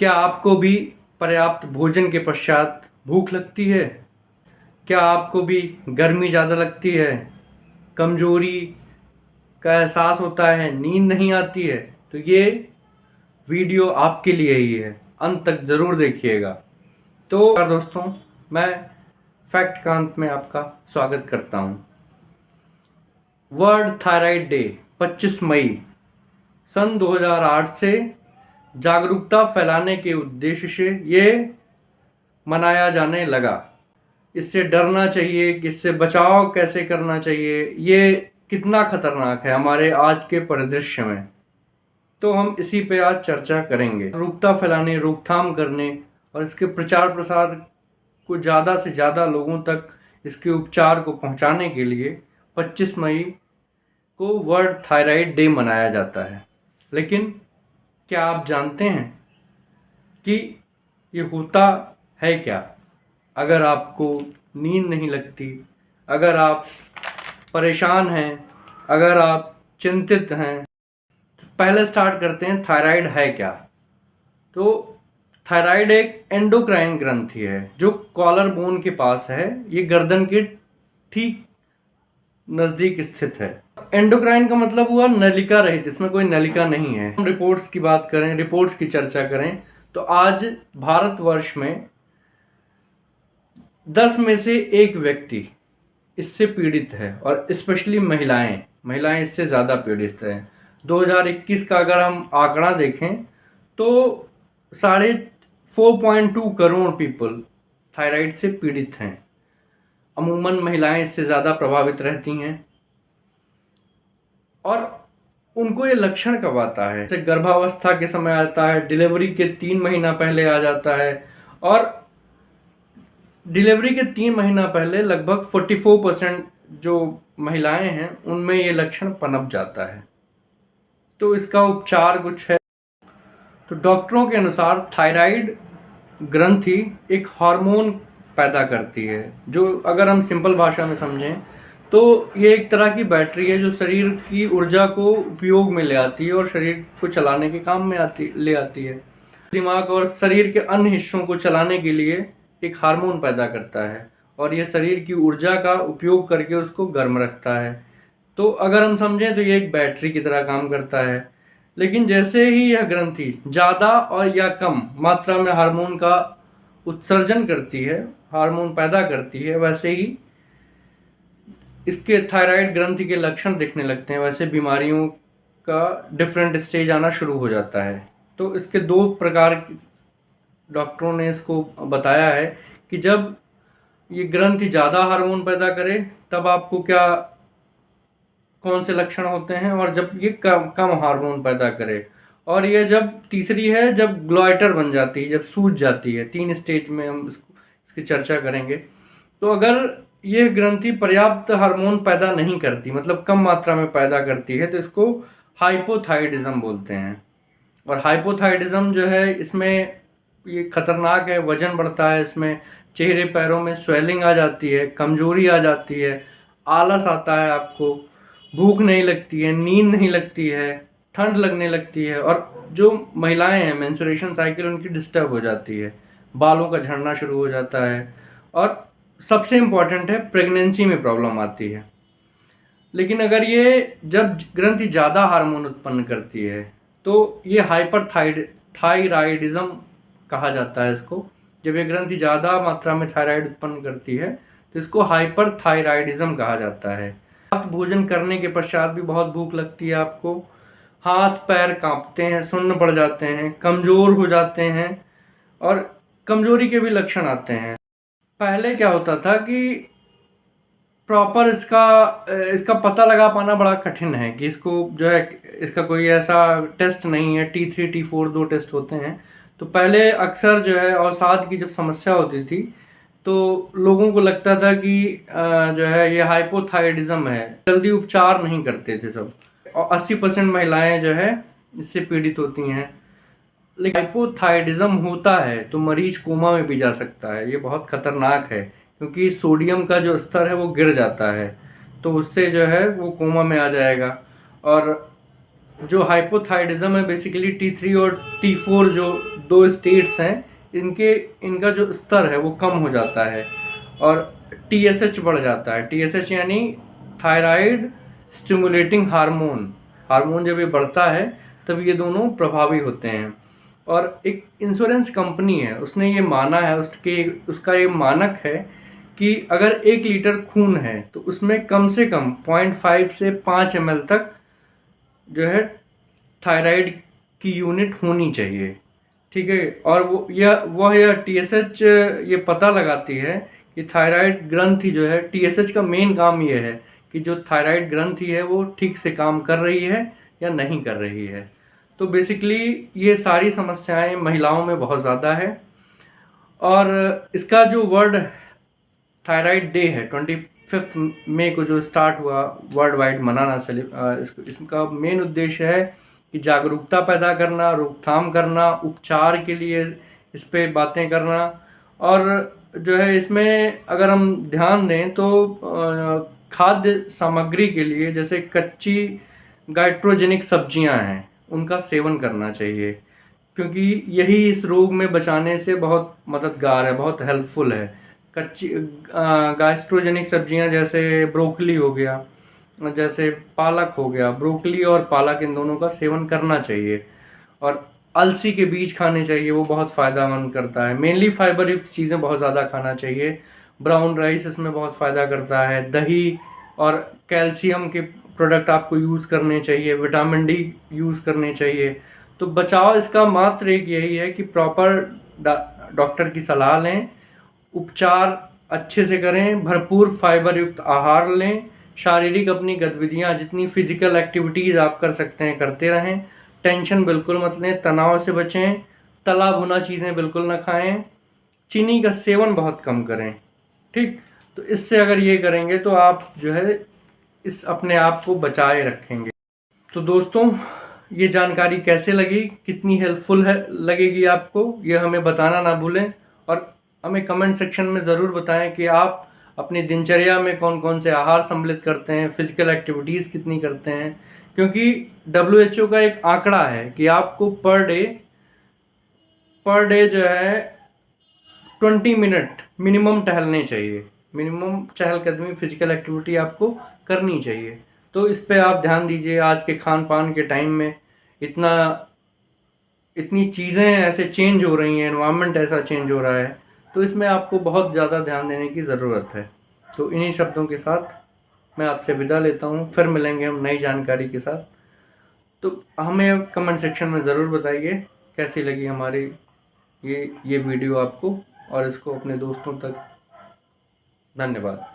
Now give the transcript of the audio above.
क्या आपको भी पर्याप्त भोजन के पश्चात भूख लगती है? क्या आपको भी गर्मी ज़्यादा लगती है, कमज़ोरी का एहसास होता है, नींद नहीं आती है? तो ये वीडियो आपके लिए ही है, अंत तक ज़रूर देखिएगा। तो दोस्तों, मैं फैक्ट का अंत में आपका स्वागत करता हूँ। वर्ल्ड थायराइड डे 25 मई सन 2008 से जागरूकता फैलाने के उद्देश्य से ये मनाया जाने लगा। इससे डरना चाहिए, इससे बचाव कैसे करना चाहिए, ये कितना खतरनाक है हमारे आज के परिदृश्य में, तो हम इसी पे आज चर्चा करेंगे। जागरूकता फैलाने, रोकथाम करने और इसके प्रचार प्रसार को ज़्यादा से ज़्यादा लोगों तक इसके उपचार को पहुंचाने के लिए 25 मई को वर्ल्ड थायराइड डे मनाया जाता है। लेकिन क्या आप जानते हैं कि ये होता है क्या? अगर आपको नींद नहीं लगती, अगर आप परेशान हैं, अगर आप चिंतित हैं, तो पहले स्टार्ट करते हैं थायराइड है क्या। तो थायराइड एक एंडोक्राइन ग्रंथि है जो कॉलर बोन के पास है। ये गर्दन के ठीक नज़दीक स्थित है। एंडोक्राइन का मतलब हुआ नलिका रहित, इसमें कोई नलिका नहीं है। हम रिपोर्ट्स की बात करें, रिपोर्ट्स की चर्चा करें, तो आज भारतवर्ष में 10 में से एक व्यक्ति इससे पीड़ित है और स्पेशली महिलाएं इससे ज़्यादा पीड़ित हैं। 2021 का अगर हम आंकड़ा देखें तो 4.2 करोड़ पीपल थायराइड से पीड़ित हैं। अमूमन महिलाएं इससे ज़्यादा प्रभावित रहती हैं और उनको ये लक्षण कब आता है? जैसे गर्भावस्था के समय आता है, डिलीवरी के 3 महीना पहले आ जाता है और डिलीवरी के 3 महीना पहले लगभग 44% जो महिलाएं हैं उनमें ये लक्षण पनप जाता है। तो इसका उपचार कुछ है। तो डॉक्टरों के अनुसार थायराइड ग्रंथि एक हार्मोन पैदा करती है, जो अगर हम सिंपल भाषा में समझें तो ये एक तरह की बैटरी है जो शरीर की ऊर्जा को उपयोग में ले आती है और शरीर को चलाने के काम में ले आती है। दिमाग और शरीर के अन्य हिस्सों को चलाने के लिए एक हार्मोन पैदा करता है और यह शरीर की ऊर्जा का उपयोग करके उसको गर्म रखता है। तो अगर हम समझें तो ये एक बैटरी की तरह काम करता है। लेकिन जैसे ही यह ग्रंथि ज़्यादा और या कम मात्रा में हार्मोन का उत्सर्जन करती है, हार्मोन पैदा करती है, वैसे ही इसके थायराइड ग्रंथि के लक्षण दिखने लगते हैं। वैसे बीमारियों का डिफरेंट स्टेज आना शुरू हो जाता है। तो इसके 2 प्रकार डॉक्टरों ने इसको बताया है कि जब ये ग्रंथि ज़्यादा हार्मोन पैदा करे तब आपको कौन से लक्षण होते हैं, और जब ये कम हार्मोन पैदा करे। और ये जब तीसरी है जब ग्लॉइटर बन जाती है, जब सूज जाती है। 3 स्टेज में हम इसकी चर्चा करेंगे। तो अगर ये ग्रंथि पर्याप्त हार्मोन पैदा नहीं करती, मतलब कम मात्रा में पैदा करती है, तो इसको हाइपोथायराइडिज्म बोलते हैं। और हाइपोथायराइडिज्म जो है इसमें ये खतरनाक है, वजन बढ़ता है, इसमें चेहरे पैरों में स्वेलिंग आ जाती है, कमजोरी आ जाती है, आलस आता है, आपको भूख नहीं लगती है, नींद नहीं लगती है, ठंड लगने लगती है, और जो महिलाएं हैं मेंस्ट्रुएशन साइकिल उनकी डिस्टर्ब हो जाती है, बालों का झड़ना शुरू हो जाता है, और सबसे इम्पॉर्टेंट है प्रेगनेंसी में प्रॉब्लम आती है। लेकिन अगर ये जब ग्रंथि ज़्यादा हार्मोन उत्पन्न करती है तो ये हाइपरथायराइडिज्म कहा जाता है इसको। जब ये ग्रंथि ज़्यादा मात्रा में थायराइड उत्पन्न करती है तो इसको हाइपरथायराइडिज्म कहा जाता है। आप भोजन करने के पश्चात भी बहुत भूख लगती है, आपको हाथ पैर कांपते हैं, सुन्न पड़ जाते हैं, कमज़ोर हो जाते हैं और कमज़ोरी के भी लक्षण आते हैं। पहले क्या होता था कि प्रॉपर इसका पता लगा पाना बड़ा कठिन है कि इसको जो है इसका कोई ऐसा टेस्ट नहीं है। T3 T4 2 टेस्ट होते हैं। तो पहले अक्सर जो है अवसाद की जब समस्या होती थी तो लोगों को लगता था कि जो है ये हाइपोथायराइडिज्म है, जल्दी उपचार नहीं करते थे सब, और 80% महिलाएं जो है इससे पीड़ित होती हैं। लेकिन हाइपोथायराइडिज्म होता है तो मरीज कोमा में भी जा सकता है। ये बहुत खतरनाक है क्योंकि सोडियम का जो स्तर है वो गिर जाता है, तो उससे जो है वो कोमा में आ जाएगा। और जो हाइपोथायरिज्म है बेसिकली T3 और T4 जो दो स्टेट्स हैं, इनका जो स्तर है वो कम हो जाता है और TSH बढ़ जाता है। TSH यानी थायराइड स्टिमुलेटिंग हार्मोन। हार्मोन जब ये बढ़ता है तब ये दोनों प्रभावी होते हैं। और एक इंश्योरेंस कंपनी है, उसने ये माना है, उसका ये मानक है कि अगर 1 लीटर खून है तो उसमें कम से कम 0.5 से 5 ml तक जो है थायराइड की यूनिट होनी चाहिए। ठीक है, और वह TSH ये पता लगाती है कि थायराइड ग्रंथि जो है, TSH का मेन काम ये है कि जो थायराइड ग्रंथि है वो ठीक से काम कर रही है या नहीं कर रही है। तो बेसिकली ये सारी समस्याएं महिलाओं में बहुत ज़्यादा है। और इसका जो वर्ल्ड थायराइड डे है 25 मई को जो स्टार्ट हुआ वर्ल्ड वाइड मनाना, इसका मेन उद्देश्य है कि जागरूकता पैदा करना, रोकथाम करना, उपचार के लिए इस पे बातें करना। और जो है इसमें अगर हम ध्यान दें तो खाद्य सामग्री के लिए जैसे कच्ची गाइट्रोजेनिक सब्जियां हैं उनका सेवन करना चाहिए, क्योंकि यही इस रोग में बचाने से बहुत मददगार है, बहुत हेल्पफुल है। कच्ची गाइट्रोजेनिक सब्जियां जैसे ब्रोकली हो गया, जैसे पालक हो गया, ब्रोकली और पालक इन दोनों का सेवन करना चाहिए। और अलसी के बीज खाने चाहिए, वो बहुत फ़ायदेमंद करता है। मेनली फाइबर युक्त चीज़ें बहुत ज़्यादा खाना चाहिए। ब्राउन राइस इसमें बहुत फ़ायदा करता है। दही और कैल्शियम के प्रोडक्ट आपको यूज़ करने चाहिए। विटामिन डी यूज़ करने चाहिए। तो बचाव इसका मात्र एक यही है कि प्रॉपर डॉक्टर की सलाह लें, उपचार अच्छे से करें, भरपूर फाइबर युक्त आहार लें, शारीरिक अपनी गतिविधियां जितनी फिजिकल एक्टिविटीज़ आप कर सकते हैं करते रहें, टेंशन बिल्कुल मत लें, तनाव से बचें, तला भुना चीज़ें बिल्कुल ना खाएं, चीनी का सेवन बहुत कम करें। ठीक, तो इससे अगर ये करेंगे तो आप जो है इस अपने आप को बचाए रखेंगे। तो दोस्तों, ये जानकारी कैसे लगी, कितनी हेल्पफुल है लगेगी आपको, ये हमें बताना ना भूलें। और हमें कमेंट सेक्शन में ज़रूर बताएं कि आप अपनी दिनचर्या में कौन कौन से आहार सम्मिलित करते हैं, फिजिकल एक्टिविटीज़ कितनी करते हैं। क्योंकि WHO का एक आंकड़ा है कि आपको पर डे जो है 20 मिनट मिनिमम टहलने चाहिए। मिनिमम चहलकदमी फिजिकल एक्टिविटी आपको करनी चाहिए। तो इस पे आप ध्यान दीजिए। आज के खान पान के टाइम में इतनी चीज़ें ऐसे चेंज हो रही हैं, एनवायरनमेंट ऐसा चेंज हो रहा है, तो इसमें आपको बहुत ज़्यादा ध्यान देने की ज़रूरत है। तो इन्हीं शब्दों के साथ मैं आपसे विदा लेता हूँ। फिर मिलेंगे हम नई जानकारी के साथ। तो हमें कमेंट सेक्शन में ज़रूर बताइए कैसी लगी हमारी ये वीडियो आपको, और इसको अपने दोस्तों तक। धन्यवाद।